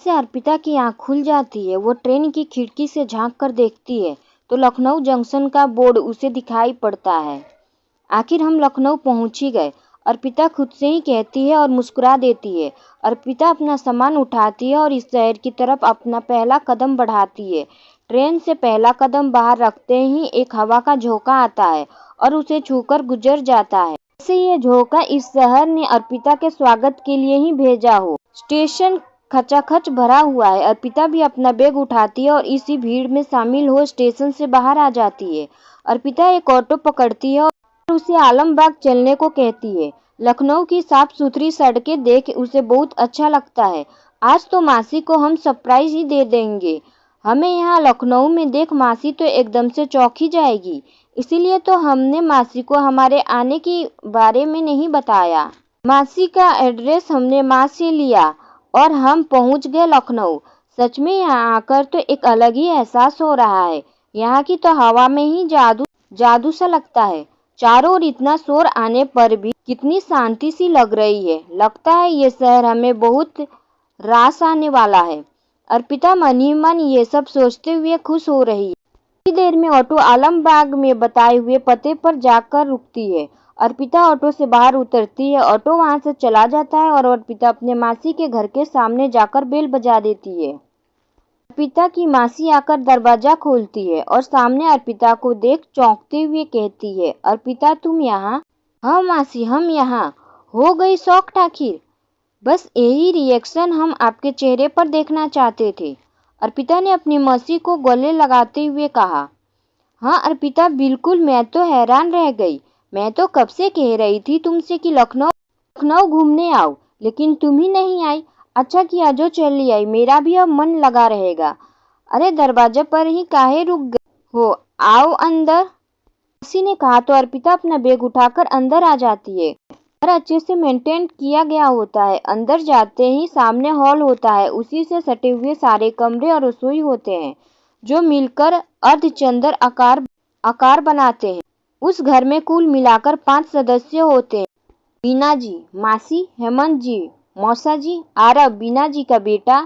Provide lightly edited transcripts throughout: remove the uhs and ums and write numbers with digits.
से अर्पिता की आंख खुल जाती है। वो ट्रेन की खिड़की से झांक कर देखती है तो लखनऊ जंक्शन का बोर्ड उसे दिखाई पड़ता है। आखिर हम लखनऊ पहुंच ही गए, अर्पिता खुद से ही कहती है और मुस्कुरा देती है। अर्पिता अपना सामान उठाती है और इस शहर की तरफ अपना पहला कदम बढ़ाती है। ट्रेन से पहला कदम बाहर रखते ही एक हवा का झोंका आता है और उसे छूकर गुजर जाता है, जैसे ये झोंका इस शहर ने अर्पिता के स्वागत के लिए ही भेजा हो। स्टेशन खचाखच भरा हुआ है। अर्पिता भी अपना बैग उठाती है और इसी भीड़ में शामिल हो स्टेशन से बाहर आ जाती है। अर्पिता एक ऑटो पकड़ती है और उसे आलमबाग चलने को कहती है। लखनऊ की साफ सुथरी सड़कें देख उसे बहुत अच्छा लगता है। आज तो मासी को हम सरप्राइज ही दे देंगे। हमें यहाँ लखनऊ में देख मासी तो एकदम से चौंक ही जाएगी। इसीलिए तो हमने मासी को हमारे आने के बारे में नहीं बताया। मासी का एड्रेस हमने माँ से लिया और हम पहुँच गए लखनऊ। सच में यहाँ आकर तो एक अलग ही एहसास हो रहा है। यहाँ की तो हवा में ही जादू सा लगता है। चारों ओर इतना शोर आने पर भी कितनी शांति सी लग रही है। लगता है ये शहर हमें बहुत रास आने वाला है। अर्पिता मन ही मन ये सब सोचते हुए खुश हो रही है। थोड़ी देर में ऑटो आलमबाग में बताए हुए पते पर जाकर रुकती है। अर्पिता ऑटो से बाहर उतरती है। ऑटो वहां से चला जाता है और अर्पिता अपने मासी के घर के सामने जाकर बेल बजा देती है। अर्पिता की मासी आकर दरवाजा खोलती है और सामने अर्पिता को देख चौंकते हुए कहती है, अर्पिता तुम यहाँ? हाँ मासी, हम यहाँ। हो गई शॉक्ड आखिर? बस यही रिएक्शन हम आपके चेहरे पर देखना चाहते थे, अर्पिता ने अपनी मासी को गले लगाते हुए कहा। हाँ अर्पिता बिल्कुल, मैं तो हैरान रह गई। मैं तो कब से कह रही थी तुमसे कि लखनऊ घूमने आओ, लेकिन तुम ही नहीं आई। अच्छा किया जो चली आई, मेरा भी अब मन लगा रहेगा। अरे दरवाजे पर ही काहे रुक गए हो, आओ अंदर, मासी ने कहा तो अर्पिता अपना बैग उठाकर अंदर आ जाती है। घर अच्छे से मेंटेन किया गया होता है। अंदर जाते ही सामने हॉल होता है। उसी से सटे हुए सारे कमरे और रसोई होते हैं जो मिलकर अर्धचंद्र आकार बनाते हैं। उस घर में कुल मिलाकर 5 सदस्य होते हैं। बीना जी, मासी, हेमंत जी, मौसा जी, आरव बीना जी का बेटा,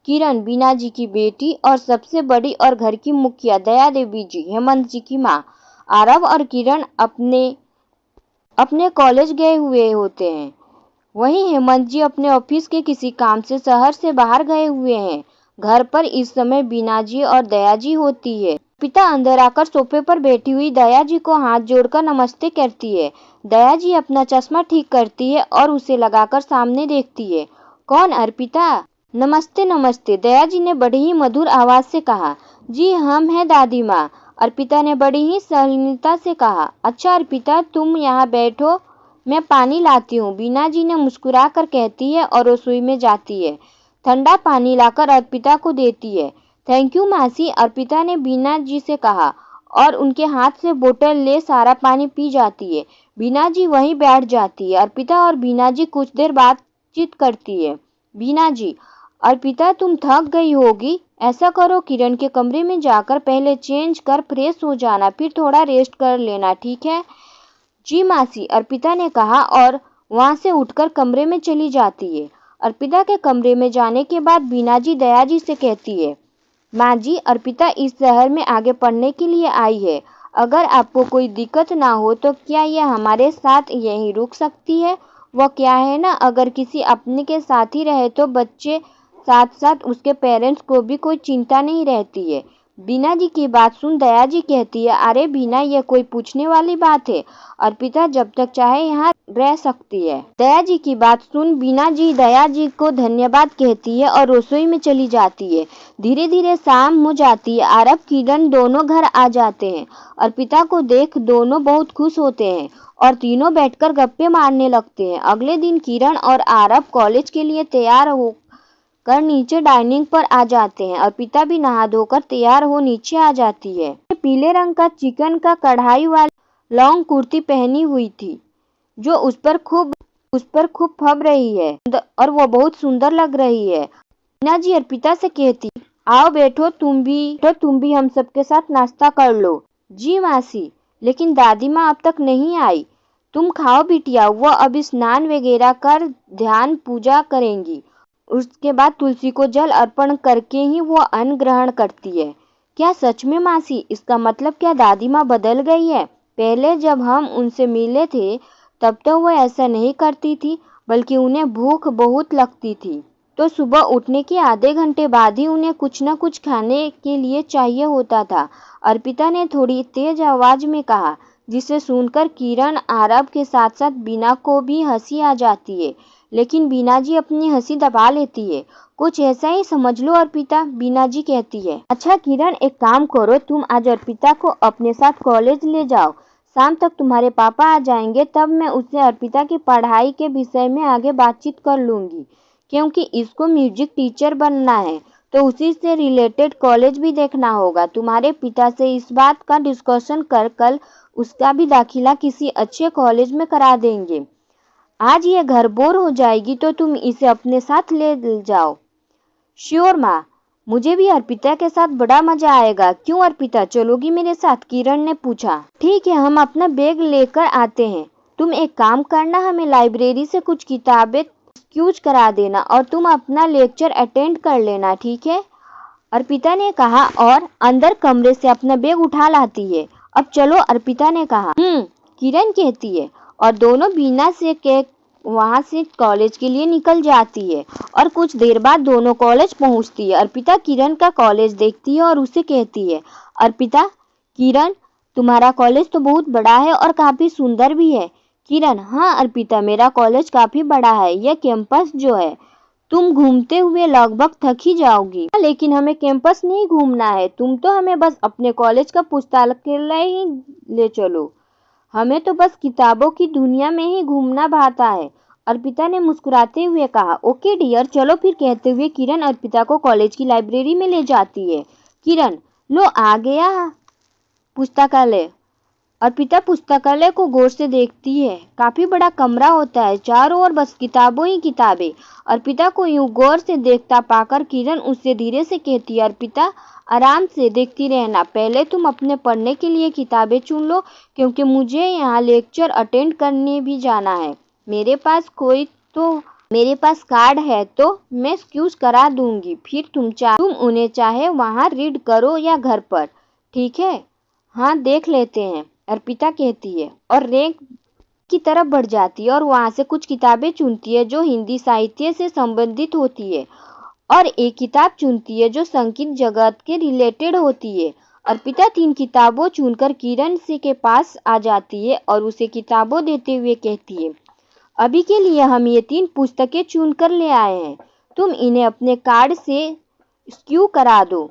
किरण बीना जी की बेटी और सबसे बड़ी और घर की मुखिया दया देवी जी, हेमंत जी की माँ। आरव और किरण अपने कॉलेज गए हुए होते हैं। वहीं हेमंत जी अपने ऑफिस के किसी काम से शहर से बाहर गए हुए हैं। घर पर इस समय बीना जी और दया जी होती है। पिता अंदर आकर सोफे पर बैठी हुई दया जी को हाथ जोड़कर नमस्ते करती है। दया जी अपना चश्मा ठीक करती है और उसे लगाकर सामने देखती है। कौन? अर्पिता। नमस्ते नमस्ते, दया जी ने बड़ी ही मधुर आवाज से कहा। जी हम हैं दादी माँ, अर्पिता ने बड़ी ही शालीनता से कहा। अच्छा अर्पिता तुम यहाँ बैठो, मैं पानी लाती हूँ, बीना जी ने मुस्कुरा कर कहती है और रसोई में जाती है। ठंडा पानी लाकर अर्पिता को देती है। थैंक यू मासी, अर्पिता ने बीना जी से कहा और उनके हाथ से बोतल ले सारा पानी पी जाती है। बीना जी वहीं बैठ जाती है। अर्पिता और बीना जी कुछ देर बातचीत करती है। बीना जी, अर्पिता तुम थक गई होगी, ऐसा करो किरण के कमरे में जाकर पहले चेंज कर फ्रेश हो जाना, फिर थोड़ा रेस्ट कर लेना, ठीक है? जी मासी, अर्पिता ने कहा और वहां से उठकर कमरे में चली जाती है। अर्पिता के कमरे में जाने के बाद बीना जी दया जी से कहती है, माँ जी अर्पिता इस शहर में आगे पढ़ने के लिए आई है। अगर आपको कोई दिक्कत ना हो तो क्या यह हमारे साथ यहीं रुक सकती है? वो क्या है ना, अगर किसी अपने के साथ ही रहे तो बच्चे साथ साथ उसके पेरेंट्स को भी कोई चिंता नहीं रहती है। बीना जी की बात सुन दया जी कहती है, अरे बीना यह कोई पूछने वाली बात है, अर्पिता जब तक चाहे यहाँ रह सकती है। दया जी की बात सुन बीना जी दया जी को धन्यवाद कहती है और रसोई में चली जाती है। धीरे धीरे शाम हो जाती है। आरव किरण दोनों घर आ जाते हैं। अर्पिता को देख दोनों बहुत खुश होते हैं और तीनों बैठकर गप्पे मारने लगते हैं। अगले दिन किरण और आरव कॉलेज के लिए तैयार होकर नीचे डाइनिंग पर आ जाते हैं। अर्पिता भी नहा धोकर तैयार हो नीचे आ जाती है। पीले रंग का चिकन का कढ़ाई वाली लॉन्ग कुर्ती पहनी हुई थी जो उस पर खूब फब रही है और वो बहुत सुंदर लग रही है। बीना जी अर्पिता से कहती, आओ बैठो तुम भी हम सबके साथ नाश्ता कर लो। जी मासी, लेकिन दादी माँ अब तक नहीं आई। तुम खाओ बिटिया, वो अभी स्नान वगैरह कर ध्यान पूजा करेंगी, उसके बाद तुलसी को जल अर्पण करके ही वो अन्न ग्रहण करती है। क्या सच में मासी? इसका मतलब क्या दादी माँ बदल गई है? पहले जब हम उनसे मिले थे तब तो वो ऐसा नहीं करती थी, बल्कि उन्हें भूख बहुत लगती थी तो सुबह उठने के आधे घंटे बाद ही उन्हें कुछ न कुछ खाने के लिए चाहिए होता था। अर्पिता ने थोड़ी तेज आवाज में कहा, जिसे सुनकर किरण आरव के साथ साथ बीना को भी हंसी आ जाती है, लेकिन बीना जी अपनी हंसी दबा लेती है। कुछ ऐसा ही समझ लो अर्पिता, बीना जी कहती है। अच्छा किरण, एक काम करो, तुम आज अर्पिता को अपने साथ कॉलेज ले जाओ। शाम तक तुम्हारे पापा आ जाएंगे, तब मैं उससे अर्पिता की पढ़ाई के विषय में आगे बातचीत कर लूंगी, क्योंकि इसको म्यूजिक टीचर बनना है तो उसी से रिलेटेड कॉलेज भी देखना होगा। तुम्हारे पिता से इस बात का डिस्कशन कर कल उसका भी दाखिला किसी अच्छे कॉलेज में करा देंगे। आज ये घर बोर हो जाएगी तो तुम इसे अपने साथ ले जाओ। श्योर माँ, मुझे भी अर्पिता के साथ बड़ा मजा आएगा। क्यों अर्पिता, चलोगी मेरे साथ? किरण ने पूछा। ठीक है, हम अपना बैग लेकर आते हैं। तुम एक काम करना, हमें लाइब्रेरी से कुछ किताबें एक्सक्यूज करा देना और तुम अपना लेक्चर अटेंड कर लेना, ठीक है? अर्पिता ने कहा और अंदर कमरे से अपना बैग उठा लाती है। अब चलो, अर्पिता ने कहा। किरण कहती है और दोनों बीना से के वहां से कॉलेज के लिए निकल जाती है और कुछ देर बाद दोनों कॉलेज पहुंचती है। अर्पिता किरण का कॉलेज देखती है और उसे कहती है, अर्पिता, किरण, तुम्हारा कॉलेज तो बहुत बड़ा है और काफी सुंदर भी है। किरण, हाँ अर्पिता, मेरा कॉलेज काफी बड़ा है। यह कैंपस जो है, तुम घूमते हुए लगभग थक ही जाओगी। लेकिन हमें कैंपस नहीं घूमना है, तुम तो हमें बस अपने कॉलेज का पुस्तकालय ही ले चलो। हमें तो बस किताबों की दुनिया में ही घूमना भाता है, अर्पिता ने मुस्कुराते हुए कहा। ओके डियर, चलो फिर, कहते हुए किरण अर्पिता को कॉलेज की लाइब्रेरी में ले जाती है। किरण, लो आ गया पुस्तकालय। अर्पिता पुस्तकालय को गौर से देखती है। काफी बड़ा कमरा होता है, चारों ओर बस किताबों ही किताबें। अर्पिता को यूं गौर से देखता पाकर किरण उससे धीरे से कहती है, अर्पिता, आराम से देखती रहना, पहले तुम अपने पढ़ने के लिए किताबें चुन लो, क्योंकि मुझे यहाँ लेक्चर अटेंड करने भी जाना है। मेरे पास कार्ड है तो मैं एक्सक्यूज करा दूंगी, फिर तुम उन्हें चाहे वहाँ रीड करो या घर पर, ठीक है? हाँ, देख लेते हैं, अर्पिता कहती है और रैक की तरफ बढ़ जाती है और वहां से कुछ किताबें चुनती है जो हिंदी साहित्य से संबंधित होती है और एक किताब चुनती है जो संगीत जगत के रिलेटेड होती है। अर्पिता 3 किताबों चुनकर किरण से के पास आ जाती है और उसे किताबों देते हुए कहती है, अभी के लिए हम ये 3 पुस्तकें चुनकर ले आए हैं, तुम इन्हें अपने कार्ड से स्क्यू करा दो,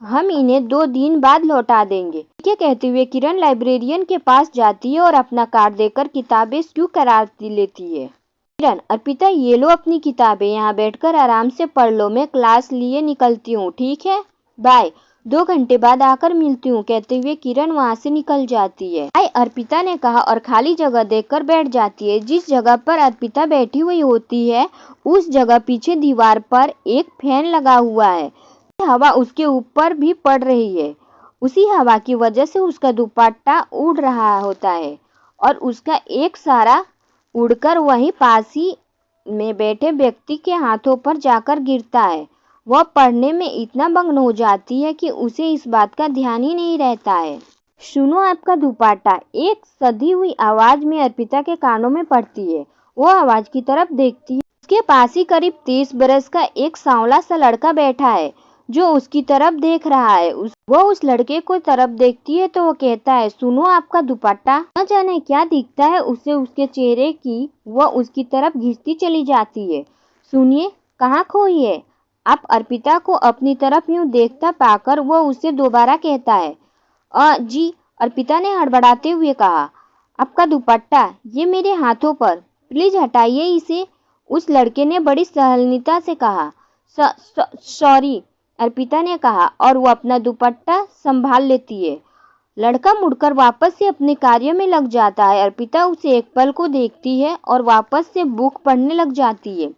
हम इन्हें 2 दिन बाद लौटा देंगे। ठीक है, कहते हुए किरण लाइब्रेरियन के पास जाती है और अपना कार्ड देकर किताबें स्क्यू करा लेती है। किरण, अर्पिता, ये लो अपनी किताबें, यहाँ बैठकर आराम से पढ़ लो, मैं क्लास लिए निकलती हूँ, ठीक है? बाय, 2 घंटे बाद आकर मिलती हूँ, कहते हुए किरण वहाँ से निकल जाती है। बाय, अर्पिता ने कहा और खाली जगह देखकर बैठ जाती है। जिस जगह पर अर्पिता बैठी हुई होती है उस जगह पीछे दीवार पर एक फैन लगा हुआ है। हवा उसके ऊपर भी पड़ रही है। उसी हवा की वजह से उसका दुपट्टा उड़ रहा होता है और उसका एक सारा उड़कर वहीं पास ही में बैठे व्यक्ति के हाथों पर जाकर गिरता है। वह पढ़ने में इतना मग्न हो जाती है कि उसे इस बात का ध्यान ही नहीं रहता है। सुनो आपका दुपट्टा, एक सधी हुई आवाज में अर्पिता के कानों में पड़ती है। वो आवाज की तरफ देखती है। उसके पास ही करीब 30 बरस का एक सांवला सा लड़का बैठा है जो उसकी तरफ देख रहा है। वो उस लड़के को तरफ देखती है तो वो कहता है, सुनो आपका दुपट्टा। न जाने क्या दिखता है उसे उसके चेहरे की, वह उसकी तरफ घिसती चली जाती है। सुनिए, कहाँ खोई है? आप अर्पिता को अपनी तरफ यूं देखता पाकर वो उसे दोबारा कहता है। जी, अर्पिता ने हड़बड़ाते हुए कहा, आपका दुपट्टा, ये मेरे हाथों पर, प्लीज हटाइए इसे, उस लड़के ने बड़ी सहनीयता से कहा। सॉरी, अर्पिता ने कहा और वो अपना दुपट्टा संभाल लेती है। लड़का मुड़कर वापस से अपने कार्य में लग जाता है। अर्पिता उसे एक पल को देखती है और वापस से बुक पढ़ने लग जाती है।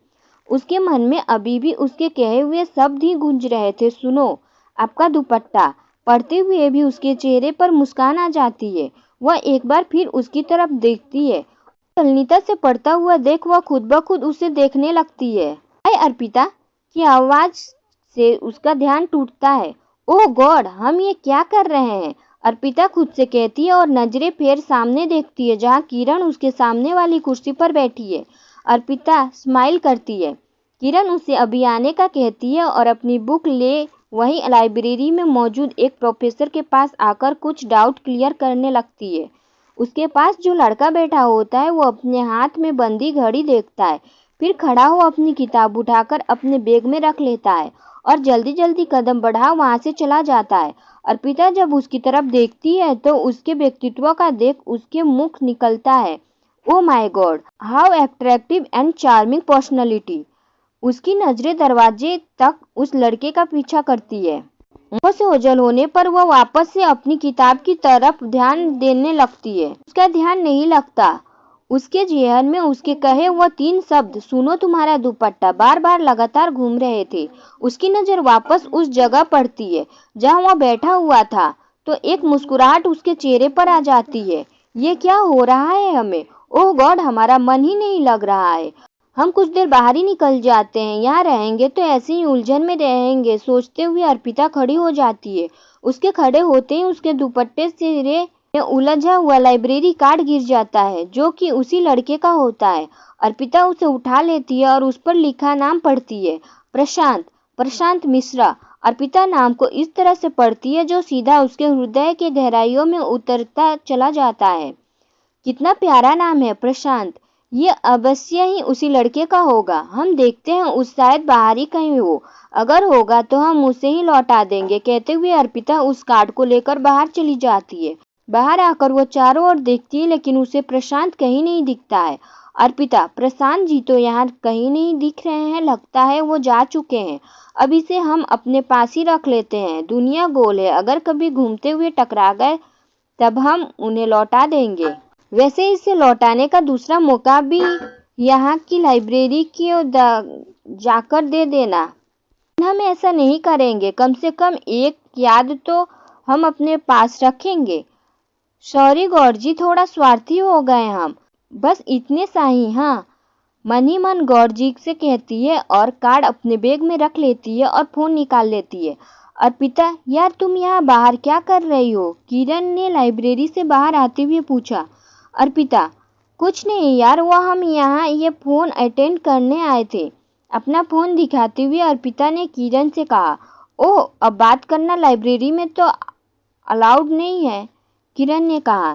उसके मन में अभी भी उसके कहे हुए शब्द ही गूंज रहे थे, सुनो आपका दुपट्टा। पढ़ते हुए भी उसके चेहरे पर मुस्कान आ जाती है। वह एक बार फिर उसकी तरफ देखती है। सहनीयता से पढ़ता हुआ देख वह खुद ब खुद उसे देखने लगती है। हाय अर्पिता की आवाज से उसका ध्यान टूटता है। ओह गॉड, हम ये क्या कर रहे हैं, अर्पिता खुद से कहती है और नजरें फिर सामने देखती है जहाँ किरण उसके सामने वाली कुर्सी पर बैठी है। अर्पिता स्माइल करती है। किरण उसे अभी आने का कहती है और अपनी बुक ले वहीं लाइब्रेरी में मौजूद एक प्रोफेसर के पास आकर कुछ डाउट क्लियर करने लगती है। उसके पास जो लड़का बैठा होता है वो अपने हाथ में बंदी घड़ी देखता है, फिर खड़ा हो अपनी किताब उठाकर अपने बैग में रख लेता है और जल्दी जल्दी कदम बढ़ा वहां से चला जाता है। अर्पिता जब उसकी तरफ देखती है तो उसके व्यक्तित्व का देख उसके मुख निकलता है, oh my God, how attractive and charming personality. उसकी नजरें दरवाजे तक उस लड़के का पीछा करती है। आंखों से ओझल होने पर वह वापस से अपनी किताब की तरफ ध्यान देने लगती है। उसका ध्यान नहीं लगता। उसके जेहन में उसके कहे वह 3 शब्द, सुनो तुम्हारा दुपट्टा, बार बार लगातार घूम रहे थे। उसकी नजर वापस उस जगह पड़ती है जहां वह बैठा हुआ था तो एक मुस्कुराहट उसके चेहरे पर आ जाती है। ये क्या हो रहा है हमें? ओह गॉड, हमारा मन ही नहीं लग रहा है। हम कुछ देर बाहर ही निकल जाते हैं, यहाँ रहेंगे तो ऐसे ही उलझन में रहेंगे, सोचते हुए अर्पिता खड़ी हो जाती है। उसके खड़े होते ही उसके दुपट्टे से में उलझा हुआ लाइब्रेरी कार्ड गिर जाता है जो कि उसी लड़के का होता है। अर्पिता उसे उठा लेती है और उस पर लिखा नाम पढ़ती है, प्रशांत, प्रशांत मिश्रा। अर्पिता नाम को इस तरह से पढ़ती है जो सीधा उसके हृदय के गहराइयों में उतरता चला जाता है। कितना प्यारा नाम है, प्रशांत। ये अवश्य ही उसी लड़के का होगा। हम देखते हैं, उस शायद बाहर ही कहीं हो। अगर होगा तो हम उसे ही लौटा देंगे। कहते हुए अर्पिता उस कार्ड को लेकर बाहर चली जाती है। बाहर आकर वो चारों ओर देखती है लेकिन उसे प्रशांत कहीं नहीं दिखता है। अर्पिता, प्रशांत जी तो यहाँ कहीं नहीं दिख रहे हैं, लगता है वो जा चुके हैं। अब इसे हम अपने पास ही रख लेते हैं। दुनिया गोल है, अगर कभी घूमते हुए टकरा गए तब हम उन्हें लौटा देंगे। वैसे इसे लौटाने का दूसरा मौका भी यहाँ की लाइब्रेरी की ओर जाकर दे देना। हम ऐसा नहीं करेंगे, कम से कम एक याद तो हम अपने पास रखेंगे। सॉरी गौर जी, थोड़ा स्वार्थी हो गए हम, बस इतने सा ही। हाँ, मन ही मन गौर जी से कहती है और कार्ड अपने बैग में रख लेती है और फोन निकाल लेती है। अर्पिता, यार तुम यहाँ बाहर क्या कर रही हो? किरण ने लाइब्रेरी से बाहर आते हुए पूछा। अर्पिता, कुछ नहीं यार, वो हम यहाँ ये फोन अटेंड करने आए थे। अपना फोन दिखाते हुए अर्पिता ने किरण से कहा। ओह, अब बात करना लाइब्रेरी में तो अलाउड नहीं है, किरण ने कहा।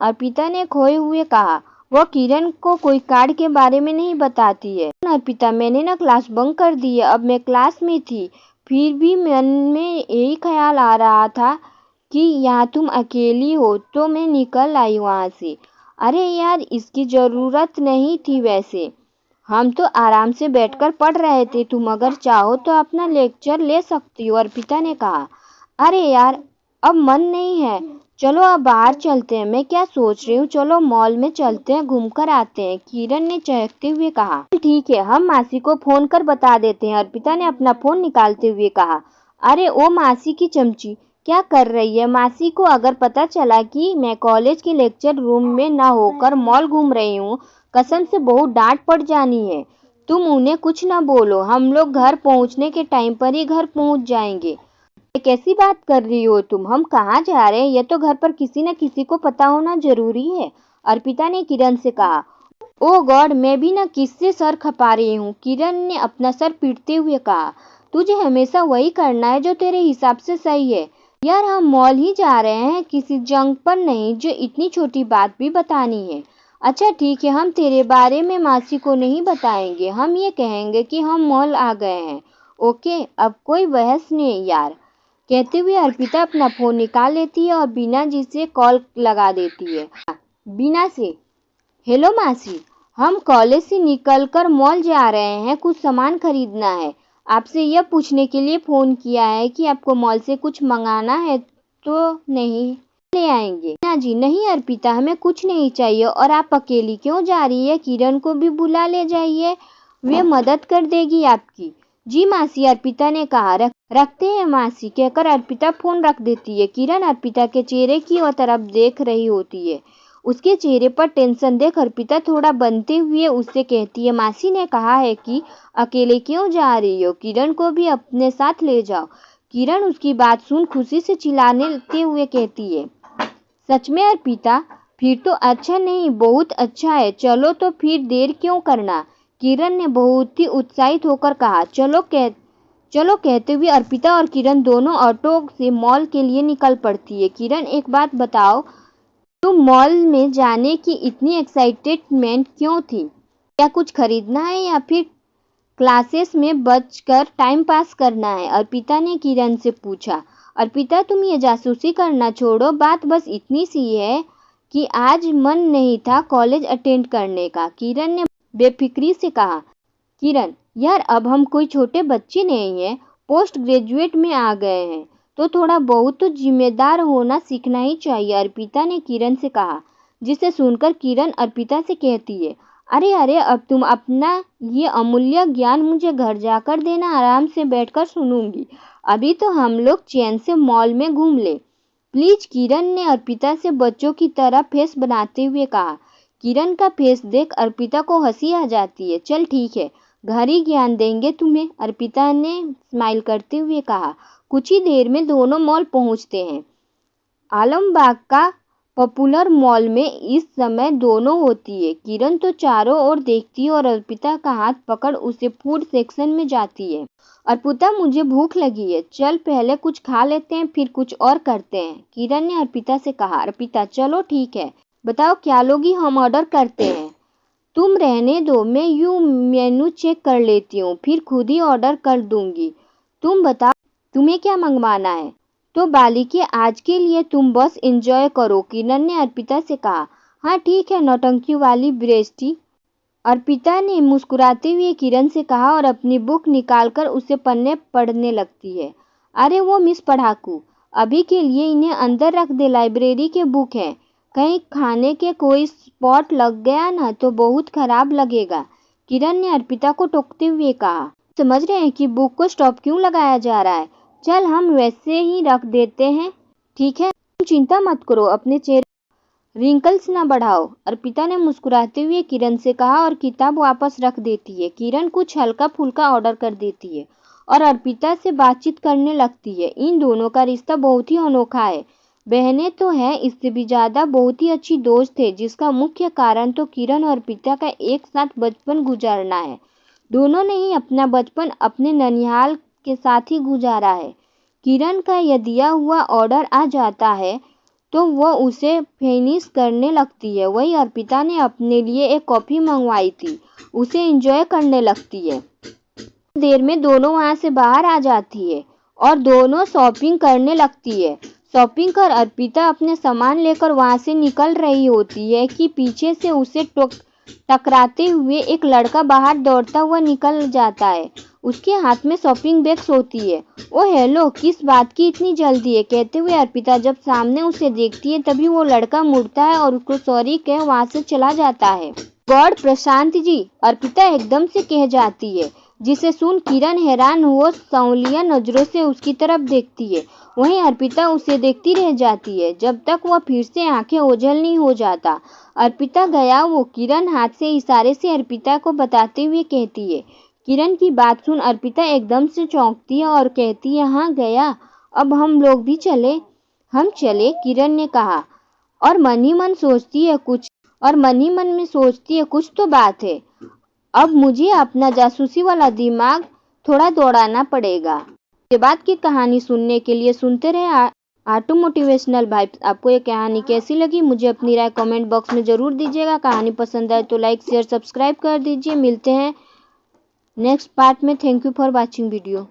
अर्पिता ने खोए हुए कहा। वह किरण को कोई कार्ड के बारे में नहीं बताती है। अर्पिता, मैंने ना क्लास बंक कर दी है। अब मैं क्लास में थी, फिर भी मन में यही ख्याल आ रहा था कि यहाँ तुम अकेली हो तो मैं निकल आई वहाँ से। अरे यार, इसकी ज़रूरत नहीं थी, वैसे हम तो आराम से बैठकर पढ़ रहे थे। तुम अगर चाहो तो अपना लेक्चर ले सकती हो, अर्पिता ने कहा। अरे यार, अब मन नहीं है, चलो अब बाहर चलते हैं। मैं क्या सोच रही हूँ, चलो मॉल में चलते हैं, घूमकर आते हैं, किरण ने चहकते हुए कहा। ठीक है, हम मासी को फोन कर बता देते हैं, अर्पिता ने अपना फोन निकालते हुए कहा। अरे ओ मासी की चमची, क्या कर रही है? मासी को अगर पता चला कि मैं कॉलेज के लेक्चर रूम में ना होकर मॉल घूम रही हूँ, कसम से बहुत डांट पड़ जानी है। तुम उन्हें कुछ ना बोलो, हम लोग घर पहुँचने के टाइम पर ही घर पहुँच जाएंगे। कैसी बात कर रही हो तुम? हम कहाँ जा रहे हैं ये तो घर पर किसी न किसी को पता होना जरूरी है, अर्पिता ने किरण से कहा। ओ गॉड, मैं भी ना किससे सर खपा रही हूँ, किरण ने अपना सर पीटते हुए कहा। तुझे हमेशा वही करना है जो तेरे हिसाब से सही है। यार, हम मॉल ही जा रहे हैं, किसी जंग पर नहीं जो इतनी छोटी बात भी बतानी है। अच्छा ठीक है, हम तेरे बारे में मासी को नहीं बताएंगे, हम ये कहेंगे कि हम मॉल आ गए हैं। ओके, अब कोई बहस नहीं यार। कहते हुए अर्पिता अपना फोन निकाल लेती है और बीना जी से कॉल लगा देती है। बीना से, हेलो मासी, हम कॉलेज से निकलकर मॉल जा रहे हैं, कुछ सामान खरीदना है। आपसे यह पूछने के लिए फ़ोन किया है कि आपको मॉल से कुछ मंगाना है तो नहीं ले आएंगे। ना जी नहीं अर्पिता, हमें कुछ नहीं चाहिए। और आप अकेली क्यों जा रही है? किरण को भी बुला ले जाइए, वे मदद कर देगी आपकी। जी मासी, अर्पिता ने कहा। रखते हैं मासी, कहकर अर्पिता फ़ोन रख देती है। किरण अर्पिता के चेहरे की ओर तरफ देख रही होती है। उसके चेहरे पर टेंशन देख अर्पिता थोड़ा बनते हुए उससे कहती है, मासी ने कहा है कि अकेले क्यों जा रही हो, किरण को भी अपने साथ ले जाओ। किरण उसकी बात सुन खुशी से चिल्लाते हुए कहती है, सच में अर्पिता? फिर तो अच्छा नहीं, बहुत अच्छा है, चलो तो फिर देर क्यों करना। किरण ने बहुत ही उत्साहित होकर कहा। चलो कहते हुए अर्पिता और किरण दोनों ऑटो से मॉल के लिए निकल पड़ती है। किरण, एक बात बताओ, तुम मॉल में जाने की इतनी एक्साइटेडमेंट क्यों थी? क्या कुछ खरीदना है या फिर क्लासेस में बचकर टाइम पास करना है? अर्पिता ने किरण से पूछा। अर्पिता, तुम ये जासूसी करना छोड़ो, बात बस इतनी सी है कि आज मन नहीं था कॉलेज अटेंड करने का। किरण ने बेफिक्री से कहा। किरण, यार अब हम कोई छोटे बच्चे नहीं हैं, पोस्ट ग्रेजुएट में आ गए हैं, तो थोड़ा बहुत तो जिम्मेदार होना सीखना ही चाहिए, अर्पिता ने किरण से कहा। जिसे सुनकर किरण अर्पिता से कहती है, अरे अरे, अब तुम अपना ये अमूल्य ज्ञान मुझे घर जाकर देना, आराम से बैठकर सुनूंगी, अभी तो हम लोग चैन से मॉल में घूम ले प्लीज। किरण ने अर्पिता से बच्चों की तरह फेस बनाते हुए कहा। किरण का फेस देख अर्पिता को हंसी आ जाती है। चल ठीक है, घर ही ज्ञान देंगे तुम्हें, अर्पिता ने स्माइल करते हुए कहा। कुछ ही देर में दोनों मॉल पहुंचते हैं। आलमबाग का पॉपुलर मॉल में इस समय दोनों होती है। किरण तो चारों ओर देखती है और अर्पिता का हाथ पकड़ उसे फूड सेक्शन में जाती है। अर्पिता, मुझे भूख लगी है, चल पहले कुछ खा लेते हैं फिर कुछ और करते हैं, किरण ने अर्पिता से कहा। अर्पिता, चलो ठीक है, बताओ क्या लोगी, हम ऑर्डर करते हैं। तुम रहने दो, मैं यूं मेनू चेक कर लेती हूँ, फिर खुद ही ऑर्डर कर दूंगी। तुम बताओ तुम्हें क्या मंगवाना है? तो बालिके, आज के लिए तुम बस एंजॉय करो, किरण ने अर्पिता से कहा। हाँ ठीक है, नौटंकी वाली बेइज्जती, अर्पिता ने मुस्कुराते हुए किरण से कहा और अपनी बुक निकालकर उसे पन्ने पढ़ने लगती है। अरे वो मिस पढ़ाकू, अभी के लिए इन्हें अंदर रख दे, लाइब्रेरी के बुक है, कहीं खाने के कोई स्पॉट लग गया ना तो बहुत खराब लगेगा, किरण ने अर्पिता को टोकते हुए कहा। समझ रहे हैं कि बुक को स्टॉप क्यों लगाया जा रहा है? चल हम वैसे ही रख देते हैं, ठीक है, तुम चिंता मत करो, अपने चेहरे रिंकल्स ना बढ़ाओ, अर्पिता ने मुस्कुराते हुए किरण से कहा और किताब वापस रख देती है। किरण कुछ हल्का फुल्का ऑर्डर कर देती है और अर्पिता से बातचीत करने लगती है। इन दोनों का रिश्ता बहुत ही अनोखा है, बहनें तो हैं, इससे भी ज़्यादा बहुत ही अच्छी दोस्त है, जिसका मुख्य कारण तो किरण और अर्पिता का एक साथ बचपन गुजारना है। दोनों ने ही अपना बचपन अपने ननिहाल के साथ ही गुजारा है। किरण का यह दिया हुआ ऑर्डर आ जाता है तो वह उसे फिनिश करने लगती है, वही अर्पिता ने अपने लिए एक कॉफ़ी मंगवाई थी, उसे एंजॉय करने लगती है। देर में दोनों वहाँ से बाहर आ जाती है और दोनों शॉपिंग करने लगती है। शॉपिंग कर अर्पिता अपने सामान लेकर वहाँ से निकल रही होती है कि पीछे से उसे टकराते हुए एक लड़का बाहर दौड़ता हुआ निकल जाता है। उसके हाथ में शॉपिंग बैग्स होती है। ओ हेलो, किस बात की इतनी जल्दी है, कहते हुए अर्पिता जब सामने उसे देखती है तभी वो लड़का मुड़ता है और उसको सॉरी कह वहाँ से चला जाता है। गॉड प्रशांत जी, अर्पिता एकदम से कह जाती है, जिसे सुन किरण हैरान हो सांवलिया नजरों से उसकी तरफ देखती है। वहीं अर्पिता उसे देखती रह जाती है जब तक वह फिर से आंखें ओझल नहीं हो जाता। अर्पिता गया वो, किरण हाथ से इशारे से अर्पिता को बताते हुए कहती है। किरण की बात सुन अर्पिता एकदम से चौंकती है और कहती है, हाँ गया, अब हम लोग भी चले? हम चले, किरण ने कहा और मन ही मन में सोचती है कुछ तो बात है, अब मुझे अपना जासूसी वाला दिमाग थोड़ा दौड़ाना पड़ेगा। ये बात की कहानी सुनने के लिए सुनते रहे आटू मोटिवेशनल वाइब्स। आपको ये कहानी कैसी लगी मुझे अपनी राय कमेंट बॉक्स में ज़रूर दीजिएगा। कहानी पसंद आए तो लाइक शेयर सब्सक्राइब कर दीजिए। मिलते हैं नेक्स्ट पार्ट में। Thank you for watching video.